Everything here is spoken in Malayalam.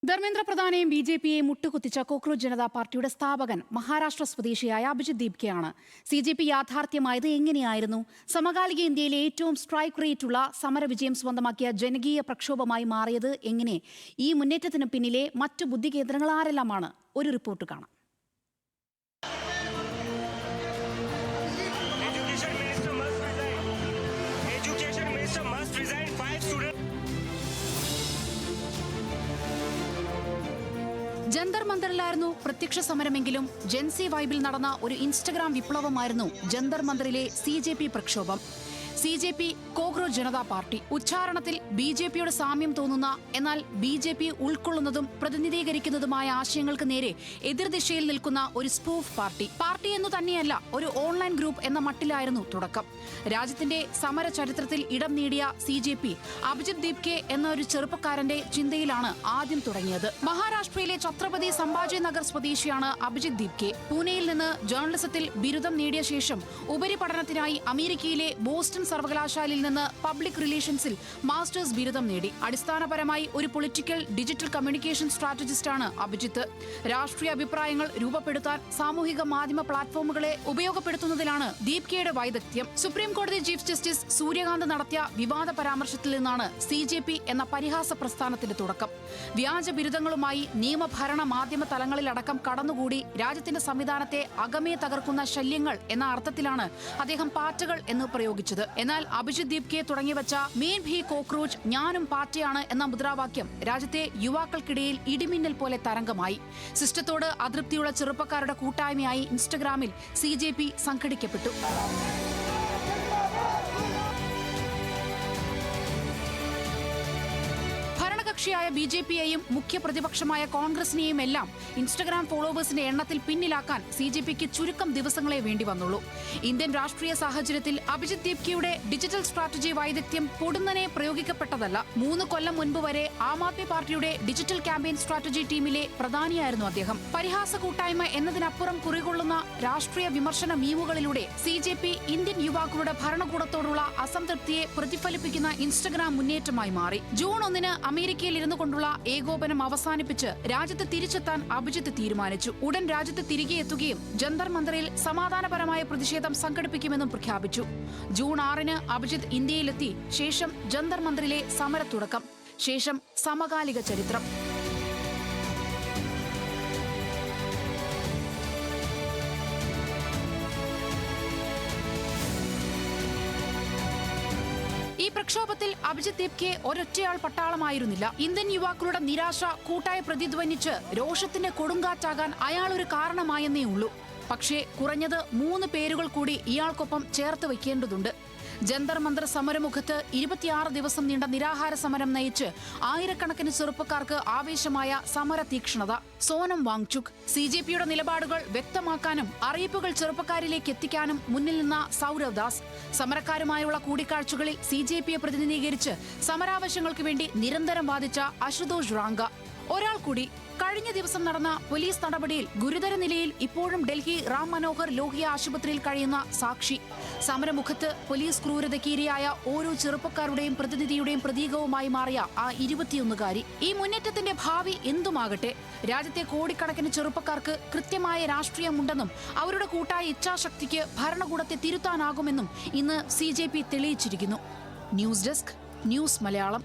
ധർമ്മേന്ദ്ര പ്രധാനെയും ബി.ജെ.പിയെയും മുട്ടുകുത്തിച്ച കോക്രോച്ച് ജനതാ പാർട്ടിയുടെ സ്ഥാപകൻ മഹാരാഷ്ട്ര സ്വദേശിയായ അഭിജിത് ദീപ്കെയാണ്. സി.ജെ.പി യാഥാർത്ഥ്യമായത് എങ്ങനെയായിരുന്നു? സമകാലിക ഇന്ത്യയിലെ ഏറ്റവും സ്ട്രൈക്ക് റേറ്റുള്ള സമരവിജയം സ്വന്തമാക്കിയ ജനകീയ പ്രക്ഷോഭമായി മാറിയത് എങ്ങനെ? ഈ മുന്നേറ്റത്തിന് പിന്നിലെ മറ്റു ബുദ്ധികേന്ദ്രങ്ങൾ ആരെല്ലാമാണ്? ഒരു റിപ്പോർട്ട് കാണാം. ജന്തർ മന്ദറിലായിരുന്നു പ്രത്യക്ഷ സമരമെങ്കിലും ജെൻസി വൈബിൽ നടന്ന ഒരു ഇൻസ്റ്റഗ്രാം വിപ്ലവമായിരുന്നു ജന്തർ മന്ദറിലെ സി.ജെ.പി പ്രക്ഷോഭം. സി.ജെ.പി കോക്രോച്ച് ജനതാ പാർട്ടി ഉച്ചാരണത്തിൽ ബി.ജെ.പിയുടെ സാമ്യം തോന്നുന്ന, എന്നാൽ ബി.ജെ.പി ഉൾക്കൊള്ളുന്നതും പ്രതിനിധീകരിക്കുന്നതുമായ ആശയങ്ങൾക്ക് നേരെ എതിർദിശയിൽ നിൽക്കുന്ന ഒരു സ്പൂഫ് പാർട്ടി എന്നു തന്നെയല്ല, ഒരു ഓൺലൈൻ ഗ്രൂപ്പ് എന്ന മട്ടിലായിരുന്നു തുടക്കം. രാജ്യത്തിന്റെ സമര ചരിത്രത്തിൽ ഇടം നേടിയ സി.ജെ.പി അഭിജിത് ദീപ്കെ എന്ന ഒരു ചെറുപ്പക്കാരന്റെ ചിന്തയിലാണ് ആദ്യം തുടങ്ങിയത്. മഹാരാഷ്ട്രയിലെ ഛത്രപതി സംഭാജി നഗർ സ്വദേശിയാണ് അഭിജിത് ദീപ്കെ. പൂനെയിൽ നിന്ന് ജേർണലിസത്തിൽ ബിരുദം നേടിയ ശേഷം ഉപരിപഠനത്തിനായി അമേരിക്കയിലെ ബോസ്റ്റൺ സർവകലാശാലയിൽ നിന്ന് പബ്ലിക് റിലേഷൻസിൽ മാസ്റ്റേഴ്സ് ബിരുദം നേടി. അടിസ്ഥാനപരമായി ഒരു പൊളിറ്റിക്കൽ ഡിജിറ്റൽ കമ്മ്യൂണിക്കേഷൻ സ്ട്രാറ്റജിസ്റ്റാണ് അഭിജിത്ത്. രാഷ്ട്രീയ അഭിപ്രായങ്ങൾ രൂപപ്പെടുത്താൻ സാമൂഹിക മാധ്യമ പ്ലാറ്റ്ഫോമുകളെ ഉപയോഗപ്പെടുത്തുന്നതിലാണ് ദീപ്കെയുടെ വൈദഗ്ധ്യം. സുപ്രീം കോടതി ചീഫ് ജസ്റ്റിസ് സൂര്യകാന്ത് നടത്തിയ വിവാദ പരാമർശത്തിൽ നിന്നാണ് സി.ജെ.പി എന്ന പരിഹാസ പ്രസ്ഥാനത്തിന്റെ തുടക്കം. വ്യാജ ബിരുദങ്ങളുമായി നിയമഭരണ മാധ്യമ തലങ്ങളിലടക്കം കടന്നുകൂടി രാജ്യത്തിന്റെ സംവിധാനത്തെ അകമേ തകർക്കുന്ന ശല്യങ്ങൾ എന്ന അർത്ഥത്തിലാണ് അദ്ദേഹം പാറ്റകൾ എന്ന് പ്രയോഗിച്ചത്. എന്നാൽ അഭിജിത് ദീപ്കെ തുടങ്ങിവെച്ച മേൻ ഭി കോക്രോച്ച്, ഞാനും പാറ്റയാണ് എന്ന മുദ്രാവാക്യം രാജ്യത്തെ യുവാക്കൾക്കിടയിൽ ഇടിമിന്നൽ പോലെ തരംഗമായി. സിസ്റ്റത്തോട് അതൃപ്തിയുള്ള ചെറുപ്പക്കാരുടെ കൂട്ടായ്മയായി ഇൻസ്റ്റഗ്രാമിൽ സി.ജെ.പി സംഘടിക്കപ്പെട്ടു. ഭരണകക്ഷിയായ ബി.ജെ.പിയെയും മുഖ്യ പ്രതിപക്ഷമായ കോൺഗ്രസിനെയും എല്ലാം ഇൻസ്റ്റഗ്രാം ഫോളോവേഴ്സിന്റെ എണ്ണത്തിൽ പിന്നിലാക്കാൻ സി.ജെ.പിക്ക് ചുരുക്കം ദിവസങ്ങളെ വേണ്ടി വന്നുള്ളൂ. ഇന്ത്യൻ രാഷ്ട്രീയ സാഹചര്യത്തിൽ അഭിജിത് ദീപ്കെയുടെ ഡിജിറ്റൽ സ്ട്രാറ്റജി വൈദഗ്ധ്യം പൊടുന്നനെ പ്രയോഗിക്കപ്പെട്ടതല്ല. 3 കൊല്ലം മുൻപ് വരെ ആം ആദ്മി പാർട്ടിയുടെ ഡിജിറ്റൽ ക്യാമ്പയിൻ സ്ട്രാറ്റജി ടീമിലെ പ്രധാനിയായിരുന്നു അദ്ദേഹം. പരിഹാസ കൂട്ടായ്മ എന്നതിനപ്പുറം കുറികൊള്ളുന്ന രാഷ്ട്രീയ വിമർശന മീമുകളിലൂടെ സി.ജെ.പി ഇന്ത്യൻ യുവാക്കളുടെ ഭരണകൂടത്തോടുള്ള അസംതൃപ്തിയെ പ്രതിഫലിപ്പിക്കുന്ന ഇൻസ്റ്റഗ്രാം മുന്നേറ്റമായി മാറി. ജൂൺ 1 അമേരിക്കയിൽ ഇരുന്നു കൊണ്ടുള്ള ഏകോപനം അവസാനിപ്പിച്ച് രാജ്യത്ത് തിരിച്ചെത്താൻ അഭിജിത്ത് തീരുമാനിച്ചു. ഉടൻ രാജ്യത്ത് തിരികെ എത്തുകയും ജന്തർ മന്ദറിൽ സമാധാനപരമായ പ്രതിഷേധം സംഘടിപ്പിക്കുമെന്നും പ്രഖ്യാപിച്ചു. ജൂൺ 6 അഭിജിത്ത് ഇന്ത്യയിലെത്തി. ശേഷം ജന്തർ മന്ദറിലെ സമരത്തുടക്കം. ശേഷം സമകാലിക ചരിത്രം. ഈ പ്രക്ഷോഭത്തിൽ അഭിജിത് ദീപ്കെ ഒരൊറ്റയാൾ പട്ടാളമായിരുന്നില്ല. ഇന്ത്യൻ യുവാക്കളുടെ നിരാശ കൂട്ടായി പ്രതിധ്വനിച്ച് രോഷത്തിന്റെ കൊടുങ്കാറ്റാകാൻ അയാൾ ഒരു കാരണമായെന്നേ ഉള്ളൂ. പക്ഷേ കുറഞ്ഞത് 3 പേരുകൾ കൂടി ഇയാൾക്കൊപ്പം ചേർത്ത് വയ്ക്കേണ്ടതുണ്ട്. ജന്തർ മന്ദർ സമരമുഖത്ത് 26 ദിവസം നീണ്ട നിരാഹാര സമരം നയിച്ച് ആയിരക്കണക്കിന് ചെറുപ്പക്കാർക്ക് ആവേശമായ സമര തീക്ഷ്ണത. സോനം വാങ്ചുക്. സി.ജെ.പിയുടെ നിലപാടുകൾ വ്യക്തമാക്കാനും അറിയിപ്പുകൾ ചെറുപ്പക്കാരിലേക്ക് എത്തിക്കാനും മുന്നിൽ നിന്ന സൗരവ് ദാസ്. സമരക്കാരുമായുള്ള കൂടിക്കാഴ്ചകളിൽ സി.ജെ.പിയെ പ്രതിനിധീകരിച്ച് സമരാവശ്യങ്ങൾക്ക് വേണ്ടി നിരന്തരം വാദിച്ച അശുതോഷ് റാങ്ക. ഒരാൾ കൂടി. കഴിഞ്ഞ ദിവസം നടന്ന പോലീസ് നടപടിയിൽ ഗുരുതര നിലയിൽ ഇപ്പോഴും ഡൽഹി റാം മനോഹർ ലോഹിയ ആശുപത്രിയിൽ കഴിയുന്ന സാക്ഷി. സമരമുഖത്ത് പോലീസ് ക്രൂരതയ്ക്ക് ഇരയായ ഓരോ ചെറുപ്പക്കാരുടെയും പ്രതിനിധിയുടെയും പ്രതീകവുമായി മാറിയ ആ 21-കാരി. ഈ മുന്നേറ്റത്തിന്റെ ഭാവി എന്തുമാകട്ടെ, രാജ്യത്തെ കോടിക്കണക്കിന് ചെറുപ്പക്കാർക്ക് കൃത്യമായ രാഷ്ട്രീയമുണ്ടെന്നും അവരുടെ കൂട്ടായ ഇച്ഛാശക്തിക്ക് ഭരണകൂടത്തെ തിരുത്താനാകുമെന്നും ഇന്ന് സി.ജെ.പി തെളിയിച്ചിരിക്കുന്നു. News desk, news Malayalam.